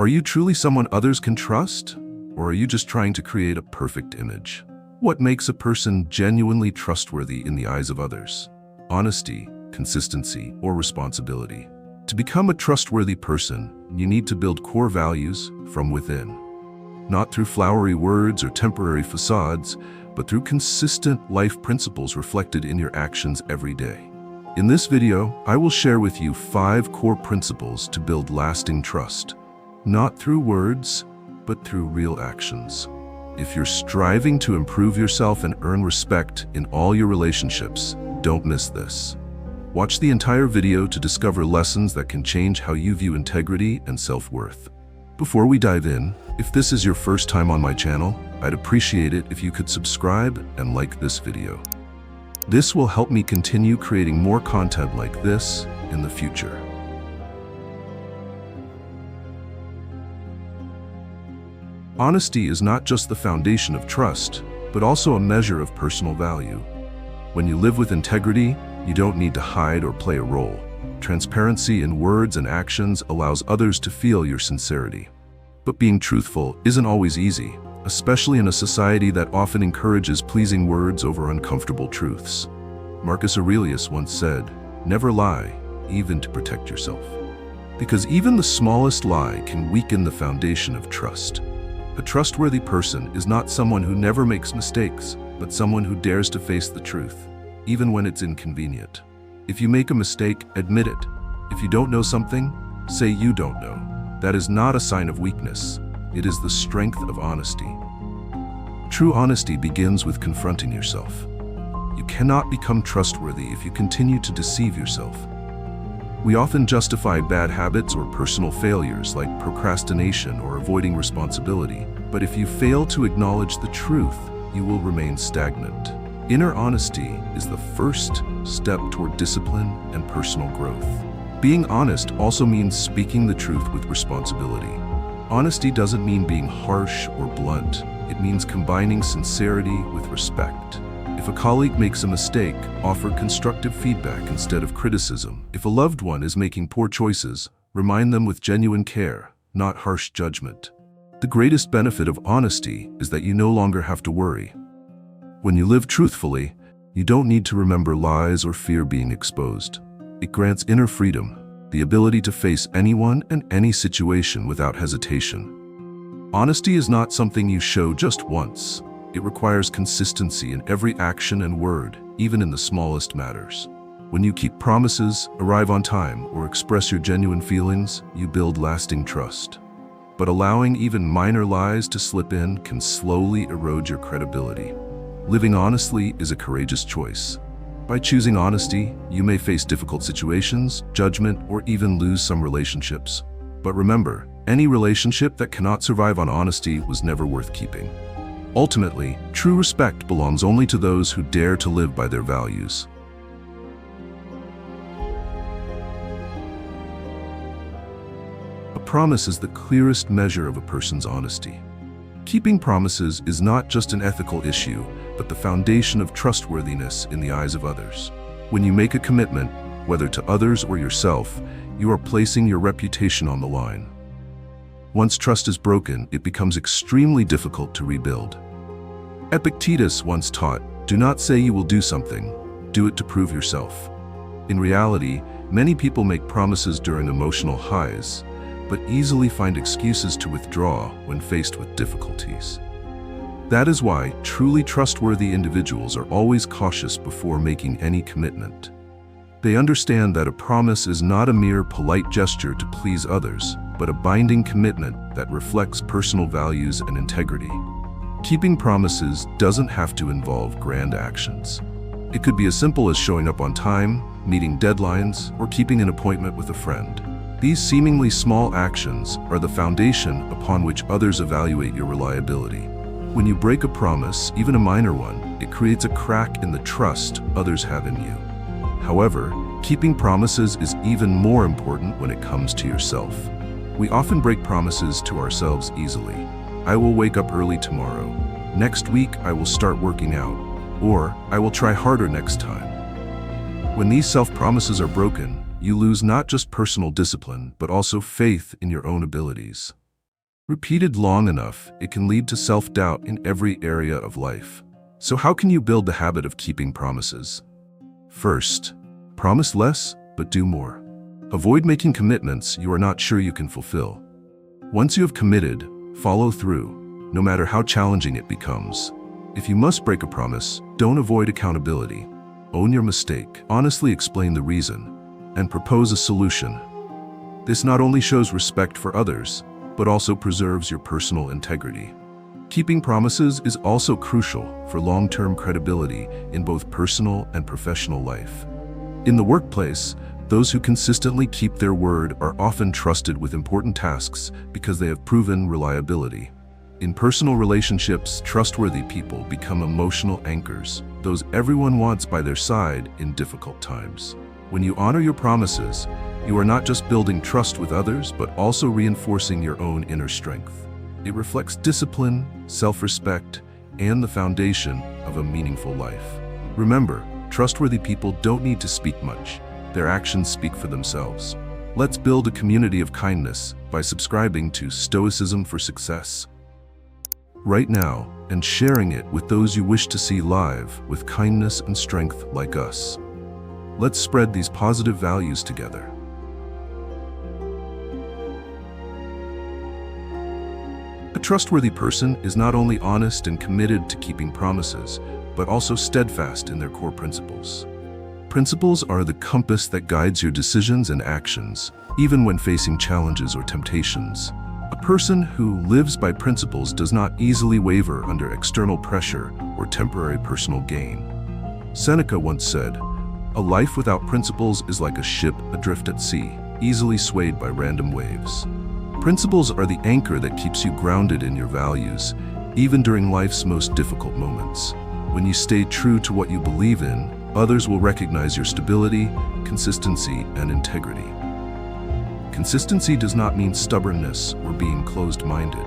Are you truly someone others can trust? Or are you just trying to create a perfect image? What makes a person genuinely trustworthy in the eyes of others? Honesty, consistency, or responsibility? To become a trustworthy person, you need to build core values from within. Not through flowery words or temporary facades, but through consistent life principles reflected in your actions every day. In this video, I will share with you 5 core principles to build lasting trust. Not through words, but through real actions. If you're striving to improve yourself and earn respect in all your relationships, don't miss this. Watch the entire video to discover lessons that can change how you view integrity and self-worth. Before we dive in, if this is your first time on my channel, I'd appreciate it if you could subscribe and like this video. This will help me continue creating more content like this in the future. Honesty is not just the foundation of trust, but also a measure of personal value. When you live with integrity, you don't need to hide or play a role. Transparency in words and actions allows others to feel your sincerity. But being truthful isn't always easy, especially in a society that often encourages pleasing words over uncomfortable truths. Marcus Aurelius once said, "Never lie, even to protect yourself." Because even the smallest lie can weaken the foundation of trust. A trustworthy person is not someone who never makes mistakes, but someone who dares to face the truth, even when it's inconvenient. If you make a mistake, admit it. If you don't know something, say you don't know. That is not a sign of weakness. It is the strength of honesty. True honesty begins with confronting yourself. You cannot become trustworthy if you continue to deceive yourself. We often justify bad habits or personal failures like procrastination or avoiding responsibility. But if you fail to acknowledge the truth, you will remain stagnant. Inner honesty is the first step toward discipline and personal growth. Being honest also means speaking the truth with responsibility. Honesty doesn't mean being harsh or blunt. It means combining sincerity with respect. If a colleague makes a mistake, offer constructive feedback instead of criticism. If a loved one is making poor choices, remind them with genuine care, not harsh judgment. The greatest benefit of honesty is that you no longer have to worry. When you live truthfully, you don't need to remember lies or fear being exposed. It grants inner freedom, the ability to face anyone and any situation without hesitation. Honesty is not something you show just once. It requires consistency in every action and word, even in the smallest matters. When you keep promises, arrive on time, or express your genuine feelings, you build lasting trust. But allowing even minor lies to slip in can slowly erode your credibility. Living honestly is a courageous choice. By choosing honesty, you may face difficult situations, judgment, or even lose some relationships. But remember, any relationship that cannot survive on honesty was never worth keeping. Ultimately, true respect belongs only to those who dare to live by their values. A promise is the clearest measure of a person's honesty. Keeping promises is not just an ethical issue, but the foundation of trustworthiness in the eyes of others. When you make a commitment, whether to others or yourself, you are placing your reputation on the line. Once trust is broken, it becomes extremely difficult to rebuild. Epictetus once taught, "Do not say you will do something, do it to prove yourself." In reality, many people make promises during emotional highs, but easily find excuses to withdraw when faced with difficulties. That is why truly trustworthy individuals are always cautious before making any commitment. They understand that a promise is not a mere polite gesture to please others, but a binding commitment that reflects personal values and integrity. Keeping promises doesn't have to involve grand actions. It could be as simple as showing up on time, meeting deadlines, or keeping an appointment with a friend. These seemingly small actions are the foundation upon which others evaluate your reliability. When you break a promise, even a minor one, it creates a crack in the trust others have in you. However, keeping promises is even more important when it comes to yourself. We often break promises to ourselves easily. I will wake up early tomorrow. Next week, I will start working out. Or, I will try harder next time. When these self-promises are broken, you lose not just personal discipline, but also faith in your own abilities. Repeated long enough, it can lead to self-doubt in every area of life. So how can you build the habit of keeping promises? First, promise less, but do more. Avoid making commitments you are not sure you can fulfill. Once you have committed, follow through, no matter how challenging it becomes. If you must break a promise, don't avoid accountability. Own your mistake, honestly explain the reason, and propose a solution. This not only shows respect for others, but also preserves your personal integrity. Keeping promises is also crucial for long-term credibility in both personal and professional life. In the workplace, those who consistently keep their word are often trusted with important tasks because they have proven reliability. In personal relationships, trustworthy people become emotional anchors, those everyone wants by their side in difficult times. When you honor your promises, you are not just building trust with others, but also reinforcing your own inner strength. It reflects discipline, self-respect, and the foundation of a meaningful life. Remember, trustworthy people don't need to speak much. Their actions speak for themselves. Let's build a community of kindness by subscribing to Stoicism for Success right now and sharing it with those you wish to see live with kindness and strength like us. Let's spread these positive values together. A trustworthy person is not only honest and committed to keeping promises, but also steadfast in their core principles. Principles are the compass that guides your decisions and actions, even when facing challenges or temptations. A person who lives by principles does not easily waver under external pressure or temporary personal gain. Seneca once said, "A life without principles is like a ship adrift at sea, easily swayed by random waves." Principles are the anchor that keeps you grounded in your values, even during life's most difficult moments. When you stay true to what you believe in, others will recognize your stability, consistency, and integrity. Consistency does not mean stubbornness or being closed-minded.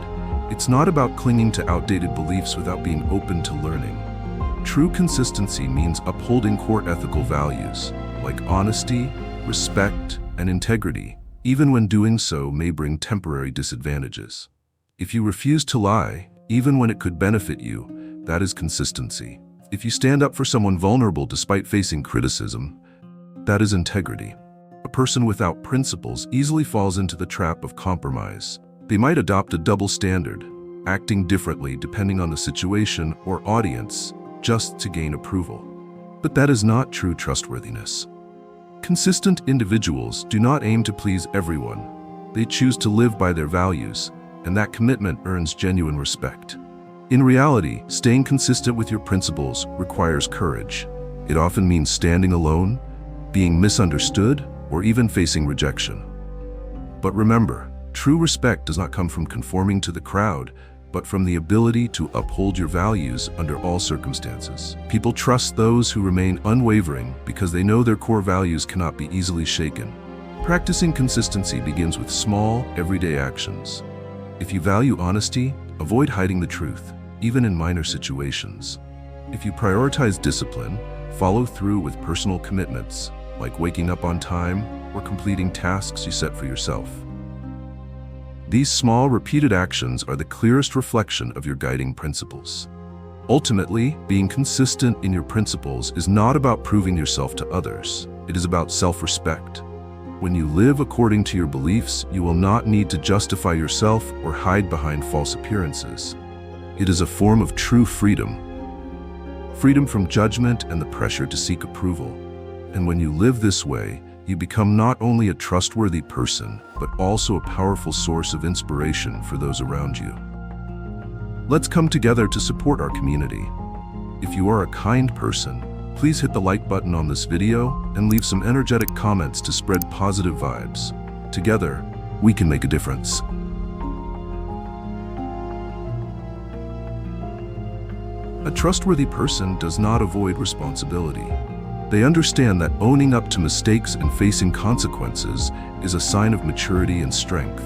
It's not about clinging to outdated beliefs without being open to learning. True consistency means upholding core ethical values, like honesty, respect, and integrity, even when doing so may bring temporary disadvantages. If you refuse to lie, even when it could benefit you, that is consistency. If you stand up for someone vulnerable despite facing criticism, that is integrity. A person without principles easily falls into the trap of compromise. They might adopt a double standard, acting differently depending on the situation or audience, just to gain approval. But that is not true trustworthiness. Consistent individuals do not aim to please everyone. They choose to live by their values, and that commitment earns genuine respect. In reality, staying consistent with your principles requires courage. It often means standing alone, being misunderstood, or even facing rejection. But remember, true respect does not come from conforming to the crowd, but from the ability to uphold your values under all circumstances. People trust those who remain unwavering because they know their core values cannot be easily shaken. Practicing consistency begins with small, everyday actions. If you value honesty, avoid hiding the truth, even in minor situations. If you prioritize discipline, follow through with personal commitments, like waking up on time or completing tasks you set for yourself. These small, repeated actions are the clearest reflection of your guiding principles. Ultimately, being consistent in your principles is not about proving yourself to others. It is about self-respect. When you live according to your beliefs, you will not need to justify yourself or hide behind false appearances. It is a form of true freedom. Freedom from judgment and the pressure to seek approval. And when you live this way, you become not only a trustworthy person, but also a powerful source of inspiration for those around you. Let's come together to support our community. If you are a kind person, please hit the like button on this video and leave some energetic comments to spread positive vibes. Together, we can make a difference. A trustworthy person does not avoid responsibility. They understand that owning up to mistakes and facing consequences is a sign of maturity and strength.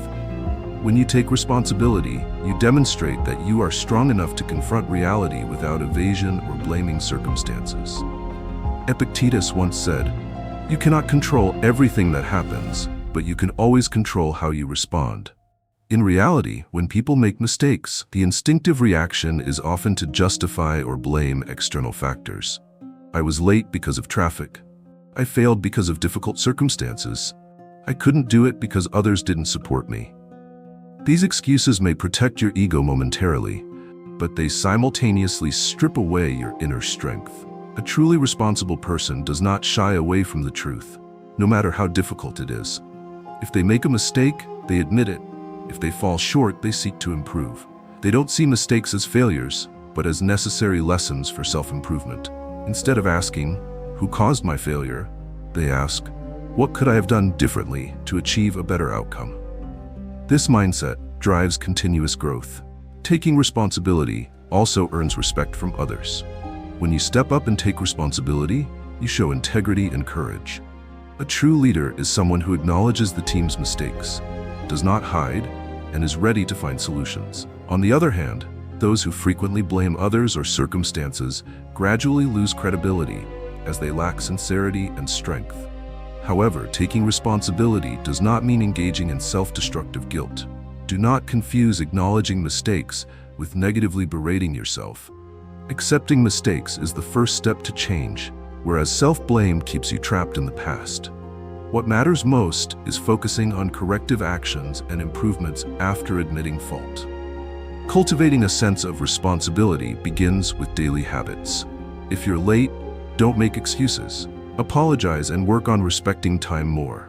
When you take responsibility, you demonstrate that you are strong enough to confront reality without evasion or blaming circumstances. Epictetus once said, "You cannot control everything that happens, but you can always control how you respond." In reality, when people make mistakes, the instinctive reaction is often to justify or blame external factors. I was late because of traffic. I failed because of difficult circumstances. I couldn't do it because others didn't support me. These excuses may protect your ego momentarily, but they simultaneously strip away your inner strength. A truly responsible person does not shy away from the truth, no matter how difficult it is. If they make a mistake, they admit it. If they fall short, they seek to improve. They don't see mistakes as failures, but as necessary lessons for self-improvement. Instead of asking, "Who caused my failure?" they ask, "What could I have done differently to achieve a better outcome?" This mindset drives continuous growth. Taking responsibility also earns respect from others. When you step up and take responsibility, you show integrity and courage. A true leader is someone who acknowledges the team's mistakes, does not hide, and is ready to find solutions. On the other hand, those who frequently blame others or circumstances gradually lose credibility as they lack sincerity and strength. However, taking responsibility does not mean engaging in self-destructive guilt. Do not confuse acknowledging mistakes with negatively berating yourself. Accepting mistakes is the first step to change, whereas self-blame keeps you trapped in the past. What matters most is focusing on corrective actions and improvements after admitting fault. Cultivating a sense of responsibility begins with daily habits. If you're late, don't make excuses. Apologize and work on respecting time more.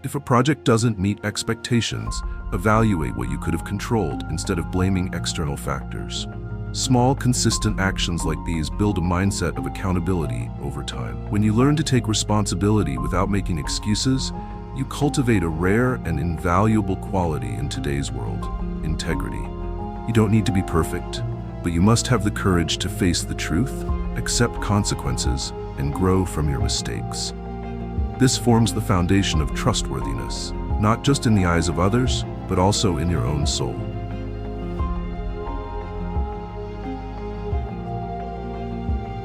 If a project doesn't meet expectations, evaluate what you could have controlled instead of blaming external factors. Small, consistent actions like these build a mindset of accountability over time. When you learn to take responsibility without making excuses, you cultivate a rare and invaluable quality in today's world: integrity. You don't need to be perfect, but you must have the courage to face the truth, accept consequences, and grow from your mistakes. This forms the foundation of trustworthiness, not just in the eyes of others, but also in your own soul.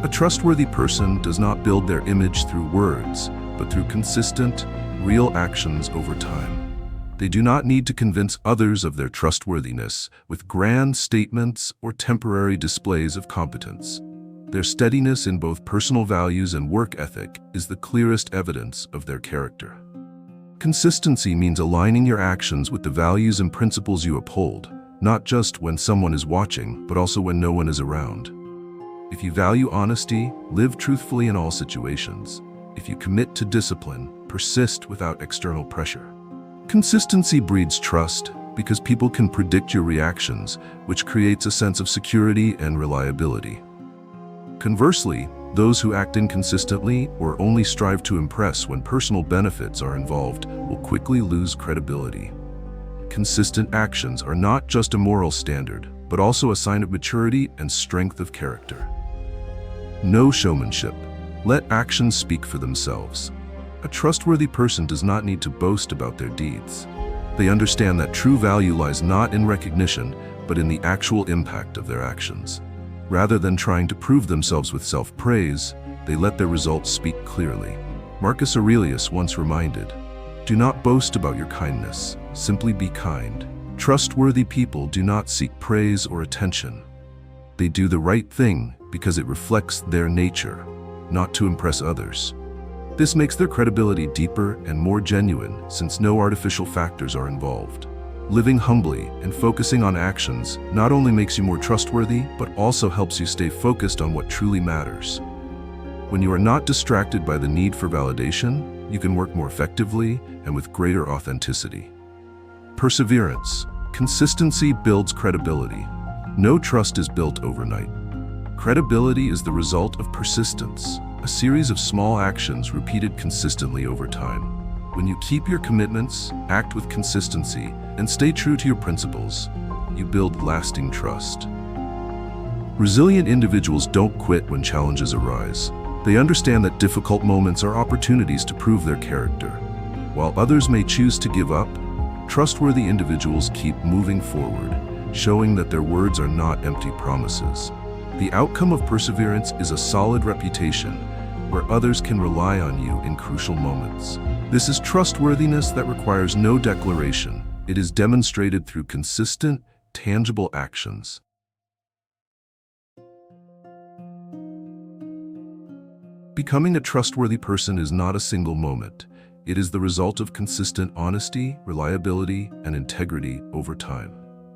A trustworthy person does not build their image through words, but through consistent, real actions over time. They do not need to convince others of their trustworthiness with grand statements or temporary displays of competence. Their steadiness in both personal values and work ethic is the clearest evidence of their character. Consistency means aligning your actions with the values and principles you uphold, not just when someone is watching, but also when no one is around. If you value honesty, live truthfully in all situations. If you commit to discipline, persist without external pressure. Consistency breeds trust because people can predict your reactions, which creates a sense of security and reliability. Conversely, those who act inconsistently or only strive to impress when personal benefits are involved will quickly lose credibility. Consistent actions are not just a moral standard, but also a sign of maturity and strength of character. No showmanship. Let actions speak for themselves. A trustworthy person does not need to boast about their deeds. They understand that true value lies not in recognition, but in the actual impact of their actions. Rather than trying to prove themselves with self-praise, they let their results speak clearly. Marcus Aurelius once reminded, "Do not boast about your kindness, simply be kind." Trustworthy people do not seek praise or attention. They do the right thing because it reflects their nature, not to impress others. This makes their credibility deeper and more genuine since no artificial factors are involved. Living humbly and focusing on actions not only makes you more trustworthy, but also helps you stay focused on what truly matters. When you are not distracted by the need for validation, you can work more effectively and with greater authenticity. Perseverance. Consistency builds credibility. No trust is built overnight. Credibility is the result of persistence, a series of small actions repeated consistently over time. When you keep your commitments, act with consistency, and stay true to your principles, you build lasting trust. Resilient individuals don't quit when challenges arise. They understand that difficult moments are opportunities to prove their character. While others may choose to give up, trustworthy individuals keep moving forward, showing that their words are not empty promises. The outcome of perseverance is a solid reputation, where others can rely on you in crucial moments. This is trustworthiness that requires no declaration, It is demonstrated through consistent, tangible actions. Becoming a trustworthy person is not a single moment. It is the result of consistent honesty, reliability, and integrity over time.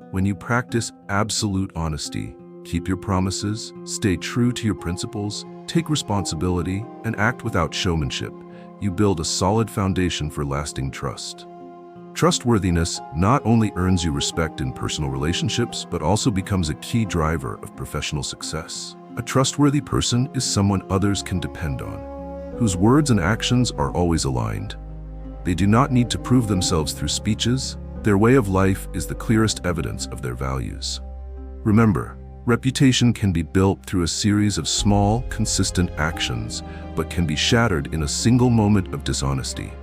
When you practice absolute honesty, keep your promises, stay true to your principles, take responsibility, and act without showmanship, you build a solid foundation for lasting trust. Trustworthiness not only earns you respect in personal relationships, but also becomes a key driver of professional success. A trustworthy person is someone others can depend on, whose words and actions are always aligned. They do not need to prove themselves through speeches. Their way of life is the clearest evidence of their values. Remember, reputation can be built through a series of small, consistent actions, but can be shattered in a single moment of dishonesty.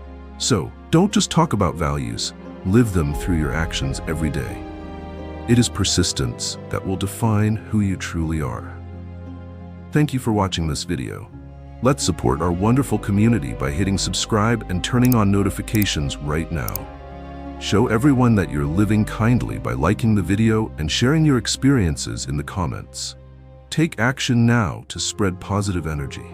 So, don't just talk about values, live them through your actions every day. It is persistence that will define who you truly are. Thank you for watching this video. Let's support our wonderful community by hitting subscribe and turning on notifications right now. Show everyone that you're living kindly by liking the video and sharing your experiences in the comments. Take action now to spread positive energy.